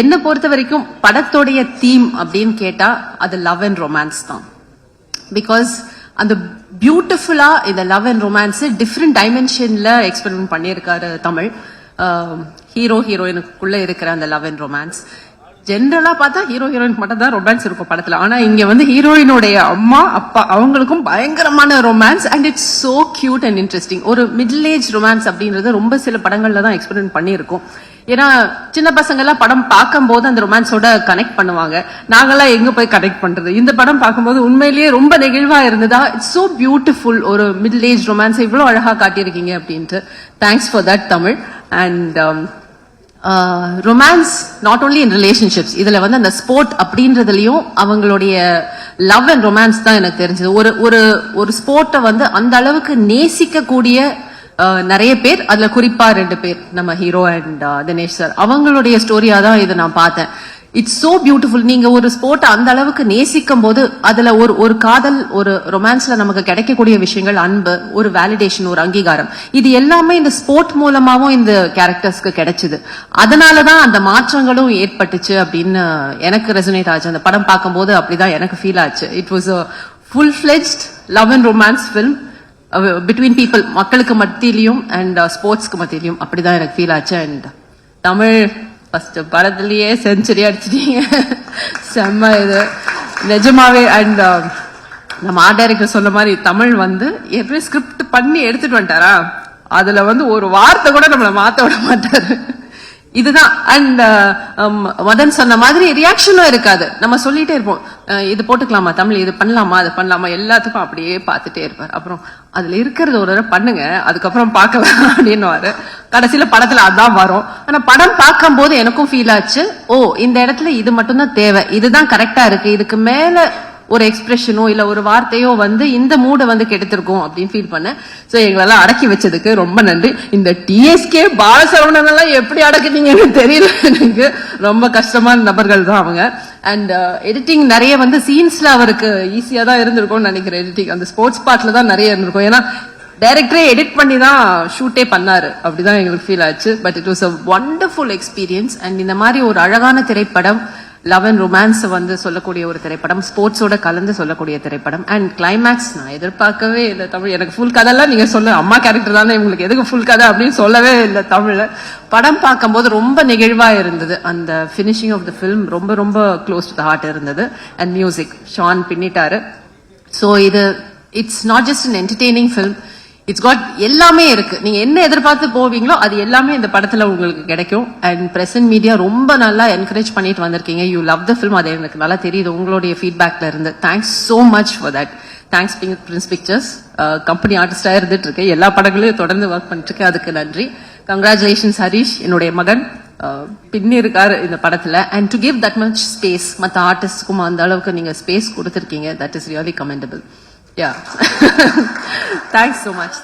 என்ன பொறுத்த வரைக்கும் படத்தோடைய தீம் அப்படின்னு கேட்டா அது லவ் அண்ட் ரொமான்ஸ் தான். பிகாஸ் அந்த பியூட்டிஃபுல்லா இந்த லவ் அண்ட் ரொமான்ஸ் டிஃப்ரெண்ட் டைமென்ஷன்ல எக்ஸ்பெரிமெண்ட் பண்ணியிருக்காரு தமிழ். ஹீரோ ஹீரோயினுக்குள்ள இருக்கிற அந்த லவ் அண்ட் ரொமான்ஸ் ஜென்ரலா பார்த்தா ஹீரோ ஹீரோயினுக்கு மட்டும் தான் ரொமான்ஸ் இருக்கும் படத்துல. ஆனா இங்க வந்து ஹீரோயினுடைய அம்மா அப்பா அவங்களுக்கும் பயங்கரமான romance and it's so cute and interesting. ஒரு மிடில் ஏஜ் ரொமான்ஸ் அப்படின்றது ரொம்ப சில படங்கள்ல தான் எக்ஸ்பெரிமெண்ட் பண்ணியிருக்கோம். ஏன்னா சின்ன பசங்க எல்லாம் படம் பார்க்கும் போது அந்த ரொமான்ஸோட கனெக்ட் பண்ணுவாங்க. நாங்கெல்லாம் எங்க போய் கனெக்ட் பண்றது? இந்த படம் பார்க்கும்போது உண்மையிலேயே ரொம்ப நெகிழ்வா இருந்ததா. It's so beautiful. ஒரு மிடில் ஏஜ் ரொமான்ஸ் இவ்வளவு அழகா காட்டியிருக்கீங்க அப்படின்ட்டு thanks for that Tamil. And romance not only in relationships, இதுல வந்து அந்த ஸ்போர்ட் அப்படின்றதுலயும் அவங்களுடைய லவ் அண்ட் ரொமான்ஸ் தான் எனக்கு தெரிஞ்சது. ஒரு ஸ்போர்ட்டை வந்து அந்த அளவுக்கு நேசிக்க கூடிய நிறைய பேர், அதுல குறிப்பா 2 பேர், நம்ம ஹீரோ அண்ட் தினேஷ் சார், அவங்களுடைய ஸ்டோரியா தான் இதை நான் பார்த்தேன். It's so beautiful. நீங்க ஒரு ஸ்போர்ட் அந்த அளவுக்கு நேசிக்கும் போது அதுல ஒரு காதல், ஒரு ரொமான்ஸ்ல நமக்கு கிடைக்கக்கூடிய விஷயங்கள், அன்பு, ஒரு வேலிடேஷன், ஒரு அங்கீகாரம், இது எல்லாமே இந்த ஸ்போர்ட் மூலமாவும் இந்த கேரக்டர்ஸ்க்கு கிடைச்சது. அதனாலதான் அந்த மாற்றங்களும் ஏற்பட்டுச்சு அப்படின்னு எனக்கு ரெசனேட் ஆச்சு. அந்த படம் பார்க்கும்போது அப்படிதான் எனக்கு ஃபீல் ஆச்சு. It was a full fledged love and romance film between people, மக்களுக்கு மத்தியிலையும் அண்ட் ஸ்போர்ட்ஸ்க்கு மத்தியிலையும். அப்படிதான் எனக்கு ஃபீல் ஆச்சு. அண்ட் தமிழ் ஃபர்ஸ்ட் படத்துலயே செஞ்சுரி அடிச்சிட்டீங்க. செம்ம இது நிஜமாவே. அண்ட் நம்ம ஆர்ட் டைரக்டர் சொன்ன மாதிரி தமிழ் வந்து எப்படி ஸ்கிரிப்ட் பண்ணி எடுத்துட்டு வந்துட்டாரா, அதுல வந்து ஒரு வார்த்தை கூட நம்மளை மாத்த விட மாட்டாரு. இதுதான். அண்ட் மதன் சொன்ன மாதிரி ரியாக்ஷனும் இருக்காது. நம்ம சொல்லிட்டே இருப்போம், இது போட்டுக்கலாமா தமிழ், இது பண்ணலாமா, அது பண்ணலாமா, எல்லாத்துக்கும் அப்படியே பார்த்துட்டே இருப்பார். அப்புறம் அதுல இருக்கிறது ஒரு தடவை பண்ணுங்க, அதுக்கப்புறம் பார்க்கலாம் அப்படின்னு கடைசியில படத்துல அதான் வரும். ஆனா படம் பார்க்கும் போது எனக்கும் ஃபீல் ஆச்சு, ஓ இந்த இடத்துல இது மட்டும்தான் தேவை, இதுதான் கரெக்டா இருக்கு, இதுக்கு மேல ஒரு எக்ஸ்பிரஷனோ இல்ல ஒரு வார்த்தையோ வந்து இந்த மூட வந்து கெடுத்திருக்கும் அப்படின்னு ஃபீல் பண்ணேன். சோ எங்களெல்லாம் அடக்கி வச்சதுக்கு ரொம்ப நன்றி. இந்த டிஎஸ்கே பாலசரவணன் எல்லாம் எப்படி அடக்கிட்டீங்கன்னு தெரியல எனக்கு. ரொம்ப கஷ்டமான நபர்கள் தான் அவங்க. அண்ட் எடிட்டிங் நிறைய வந்து சீன்ஸ்ல அவருக்கு ஈஸியா தான் இருந்திருக்கும்னு நினைக்கிறேன். எடிட்டிங் அந்த ஸ்போர்ட்ஸ் பார்ட்ல தான் நிறைய இருந்திருக்கும். ஏன்னா டைரக்டரே எடிட் பண்ணி தான் ஷூட்டே பண்ணாரு. அப்படிதான் எங்களுக்கு ஃபீல் ஆச்சு. But it was a wonderful experience. And இந்த மாதிரி ஒரு அழகான திரைப்படம், லவ் அண்ட் ரொமான்ஸ் வந்து சொல்லக்கூடிய ஒரு திரைப்படம், ஸ்போர்ட்ஸோட கலந்து சொல்லக்கூடிய திரைப்படம். அண்ட் கிளைமேக்ஸ் நான் எதிர்பார்க்கவே இல்லை தமிழ். எனக்கு ஃபுல் கதைலாம் நீங்க சொல்ல, அம்மா கேரக்டர் தானே இவங்களுக்கு எதுக்கு ஃபுல் கதை அப்படின்னு சொல்லவே இல்லை தமிழ்ல. படம் பார்க்கும்போது ரொம்ப நெகிழ்வா இருந்தது. அந்த ஃபினிஷிங் ஆஃப் த ஃபிலிம் ரொம்ப ரொம்ப க்ளோஸ் டு த ஹார்ட் இருந்தது. அண்ட் மியூசிக் ஷான் பின்னிட்டாரு. ஸோ இது it's not just an entertaining film, it's got எல்லாமே இருக்கு. நீங்க என்ன எதிர்பார்த்து போவீங்களோ அது எல்லாமே இந்த படத்துல உங்களுக்கு கிடைக்கும். அண்ட் பிரசன்ட் மீடியா ரொம்ப நல்லா என்கரேஜ் பண்ணிட்டு வந்திருக்கீங்க. யூ லவ் த ஃபிலிம், அது எனக்கு நல்லா தெரியுது உங்களுடைய ஃபீட்பேக்ல இருந்து. Thanks so much for that. Thanks Prince Pictures, company ஆர்டிஸ்டா இருந்துட்டு இருக்கேன், எல்லா படங்களையும் தொடர்ந்து ஒர்க் பண்ணிட்டு இருக்கேன், அதுக்கு நன்றி. கங்க்ராச்சுலேஷன்ஸ் ஹரிஷ், என்னுடைய மகன் பின்னி இருக்காரு இந்த படத்துல. And to give that much space, மற்ற ஆர்டிஸ்டுக்கும் அந்த அளவுக்கு நீங்க ஸ்பேஸ் கொடுத்துருக்கீங்க, that is really commendable. Yeah. Thanks so much.